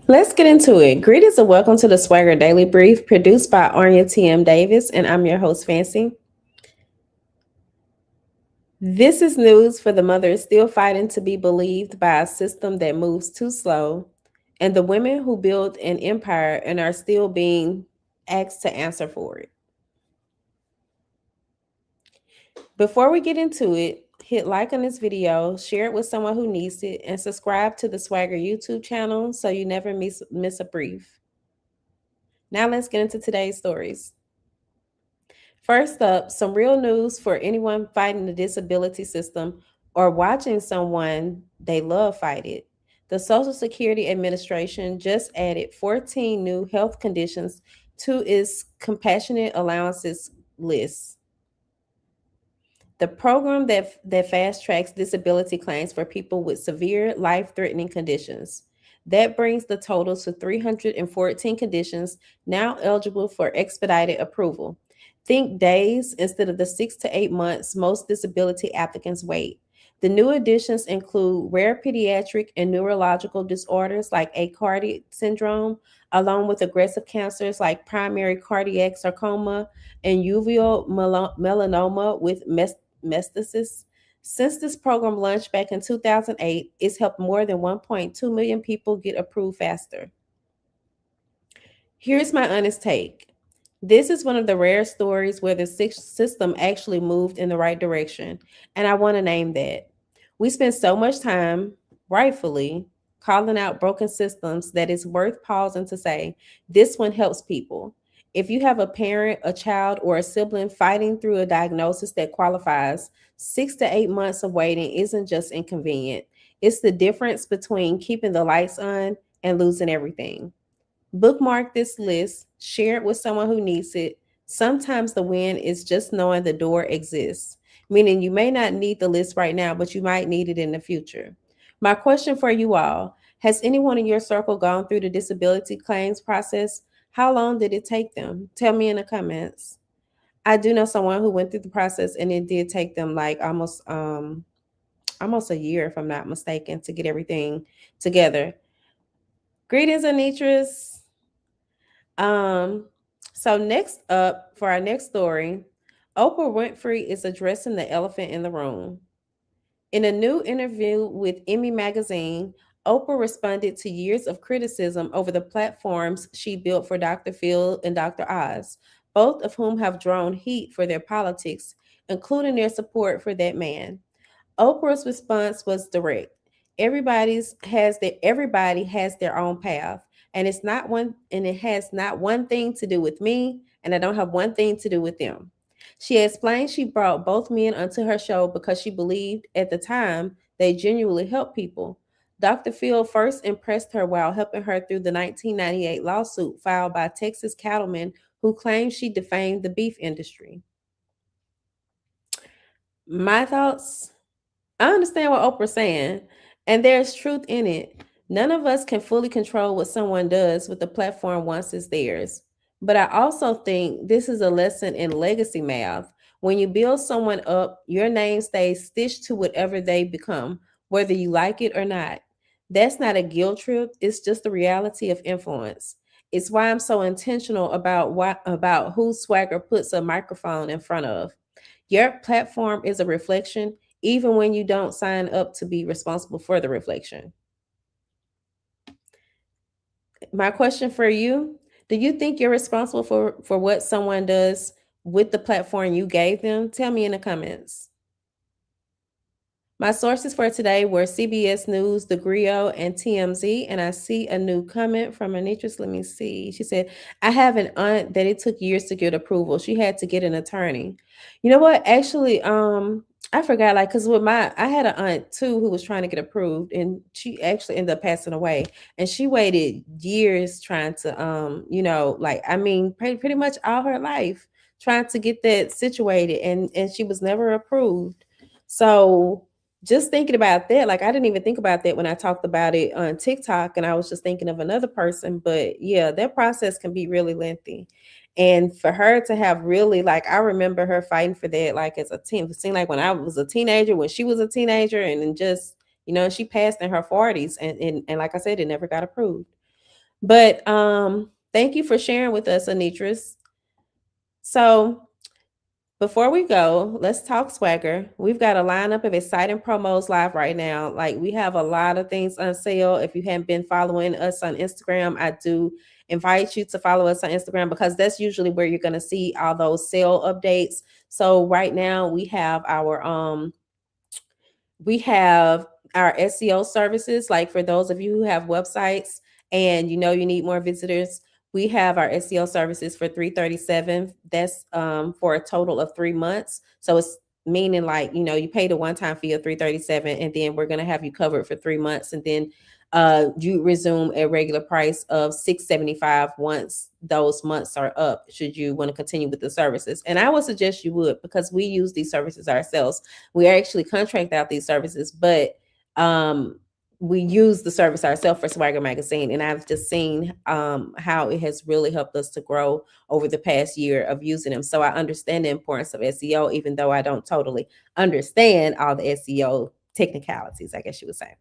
Let's get into it. Greetings and welcome to the SwagHer Daily Brief, produced by Arnya T.M. and I'm your host, Fancy. This is news for the mothers still fighting to be believed by a system that moves too slow, and the women who build an empire and are still being asked to answer for it. Before we get into it, hit like on this video, share it with someone who needs it, and subscribe to the SwagHer YouTube channel so you never miss a brief. Now let's get into today's stories. First up, some real news for anyone fighting the disability system or watching someone they love fight it. The Social Security Administration just added 14 new health conditions to its Compassionate Allowances list. The program that fast tracks disability claims for people with severe life threatening conditions. That brings the total to 314 conditions now eligible for expedited approval. Think days instead of the 6 to 8 months most disability applicants wait. The new additions include rare pediatric and neurological disorders like Aicardi syndrome, along with aggressive cancers like primary cardiac sarcoma and uveal melanoma with metastases. Since this program launched back in 2008, it's helped more than 1.2 million people get approved faster. Here's my honest take. This is one of the rare stories where the system actually moved in the right direction, and I want to name that. We spend so much time, rightfully, calling out broken systems that it's worth pausing to say, this one helps people. If you have a parent, a child, or a sibling fighting through a diagnosis that qualifies, 6 to 8 months of waiting isn't just inconvenient. It's the difference between keeping the lights on and losing everything. Bookmark this list, share it with someone who needs it. Sometimes the win is just knowing the door exists, meaning you may not need the list right now, but you might need it in the future. My question for you all, has anyone in your circle gone through the disability claims process? How long did it take them? Tell me in the comments. I do know someone who went through the process and it did take them like almost a year, if I'm not mistaken, to get everything together. Greetings, Anitras. Um, so next up for our next story, Oprah Winfrey is addressing the elephant in the room. In a new interview with Emmy Magazine, Oprah responded to years of criticism over the platforms she built for Dr. Phil and Dr. Oz, both of whom have drawn heat for their politics, including their support for that man. Oprah's response was direct. Everybody has their own path, and it has not one thing to do with me, and I don't have one thing to do with them. She explained she brought both men onto her show because she believed at the time they genuinely helped people. Dr. Phil first impressed her while helping her through the 1998 lawsuit filed by Texas cattlemen who claimed she defamed the beef industry. My thoughts, I understand what Oprah's saying, and there's truth in it. None of us can fully control what someone does with the platform once it's theirs. But I also think this is a lesson in legacy math. When you build someone up, your name stays stitched to whatever they become, whether you like it or not. That's not a guilt trip, it's just the reality of influence. It's why I'm so intentional about who Swagger puts a microphone in front of. Your platform is a reflection, even when you don't sign up to be responsible for the reflection. My question for you, do you think you're responsible for what someone does with the platform you gave them? Tell me in the comments. My sources for today were CBS News, The Grio, and TMZ. And I see a new comment from Anitris. Let me see. She said, I have an aunt that it took years to get approval. She had to get an attorney. You know what? Actually, I forgot, like, because I had an aunt too who was trying to get approved, and she actually ended up passing away. And she waited years trying to, like, I mean, pretty much all her life trying to get that situated, and she was never approved. So just thinking about that, like I didn't even think about that when I talked about it on TikTok, and I was just thinking of another person. But yeah, that process can be really lengthy. And for her to have really, like, I remember her fighting for that, like as a teen. It seemed like when I was a teenager, when she was a teenager, and then just, she passed in her 40s, and like I said, it never got approved. But thank you for sharing with us, Anitris. So before we go, let's talk swagger. We've got a lineup of exciting promos live right now. Like, we have a lot of things on sale. If you haven't been following us on Instagram, I do invite you to follow us on Instagram, because that's usually where you're going to see all those sale updates. So right now we have our SEO services. Like, for those of you who have websites and you need more visitors, we have our SEO services for $337. That's for a total of 3 months. So it's meaning, like, you pay the one-time fee of $337, and then we're going to have you covered for 3 months, and then you resume a regular price of $675 once those months are up, should you want to continue with the services. And I would suggest you would, because we use these services ourselves. We actually contract out these services, but we use the service ourselves for SwagHer Magazine. And I've just seen how it has really helped us to grow over the past year of using them. So I understand the importance of SEO, even though I don't totally understand all the SEO technicalities, I guess you would say.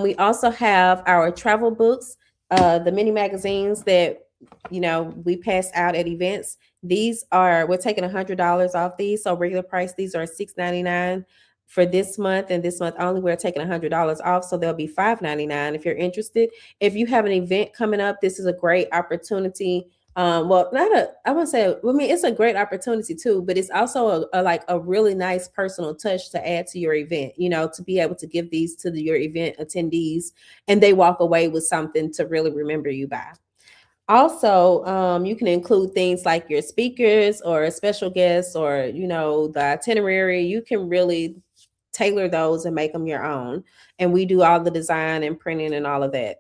We also have our travel books, the mini magazines that we pass out at events. We're taking $100 off these. So regular price, these are $6.99 for this month, and this month only we're taking $100 off, so they'll be $5.99 if you're interested. If you have an event coming up, this is a great opportunity. Well, not a, I wouldn't say, I mean, it's a great opportunity too, but it's also a really nice personal touch to add to your event, to be able to give these to your event attendees, and they walk away with something to really remember you by. Also, you can include things like your speakers or special guests, or the itinerary. You can really tailor those and make them your own, and we do all the design and printing and all of that.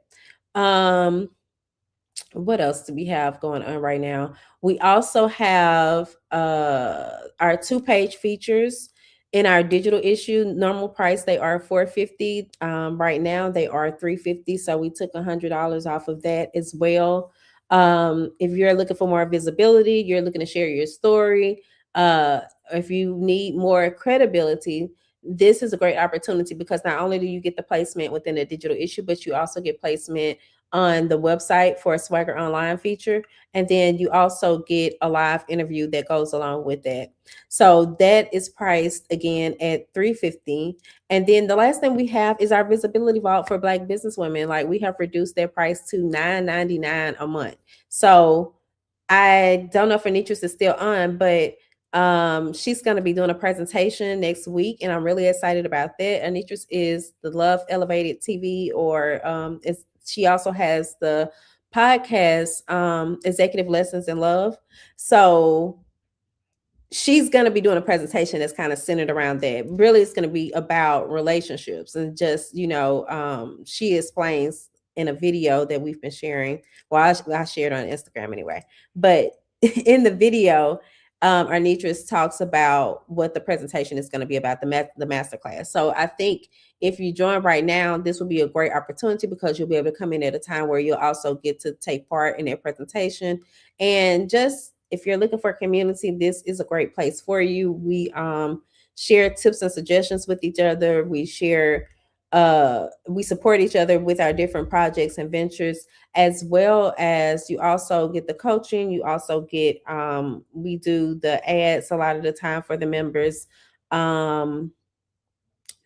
What else do we have going on right now? We also have our 2-page features in our digital issue. Normal price, they are $450. Right now they are $350, so we took $100 off of that as well. If you're looking for more visibility, you're looking to share your story, if you need more credibility, this is a great opportunity, because not only do you get the placement within a digital issue, but you also get placement on the website for a SwagHer Online feature. And then you also get a live interview that goes along with that. So that is priced again at $350. And then the last thing we have is our visibility vault for Black businesswomen. Like, we have reduced their price to $9.99 a month. So I don't know if Anitris is still on, but she's going to be doing a presentation next week, and I'm really excited about that. Anitris is the Love Elevated TV, or she also has the podcast, Executive Lessons in Love. So she's going to be doing a presentation that's kind of centered around that. Really, it's going to be about relationships, and just, she explains in a video that we've been sharing. Well, I shared on Instagram anyway, but in the video, Arnitris talks about what the presentation is going to be about, the master class. So I think if you join right now, this will be a great opportunity, because you'll be able to come in at a time where you'll also get to take part in their presentation. And just, if you're looking for a community, this is a great place for you. We share tips and suggestions with each other. We support each other with our different projects and ventures, as well as you also get the coaching. You also get, we do the ads a lot of the time for the members.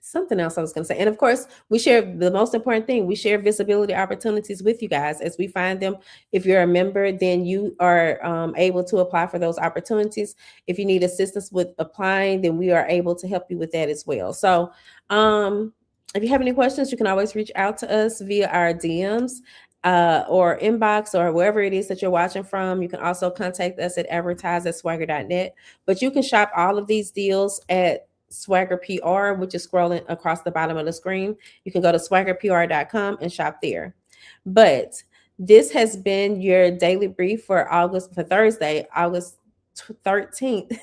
Something else I was going to say. And of course, we share the most important thing. We share visibility opportunities with you guys as we find them. If you're a member, then you are able to apply for those opportunities. If you need assistance with applying, then we are able to help you with that as well. So if you have any questions, you can always reach out to us via our DMs or inbox, or wherever it is that you're watching from. You can also contact us at advertise@swagher.net. But you can shop all of these deals at SwagHer PR, which is scrolling across the bottom of the screen. You can go to swagherpr.com and shop there. But this has been your daily brief for Thursday, August 13th,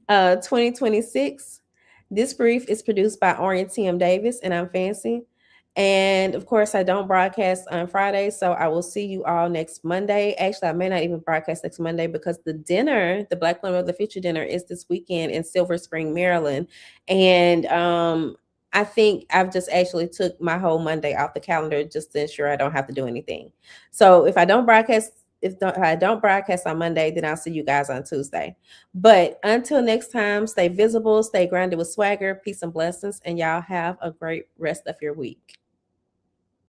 2026. This brief is produced by Arnya T.M. Davis, and I'm Fancy. And of course, I don't broadcast on Friday, so I will see you all next Monday. Actually, I may not even broadcast next Monday, because the dinner, the Black Women of the Future dinner, is this weekend in Silver Spring, Maryland. And I think I've just actually took my whole Monday off the calendar just to ensure I don't have to do anything. So if I don't broadcast, if I don't broadcast on Monday, then I'll see you guys on Tuesday. But until next time, stay visible, stay grounded with swagger, peace and blessings, and y'all have a great rest of your week.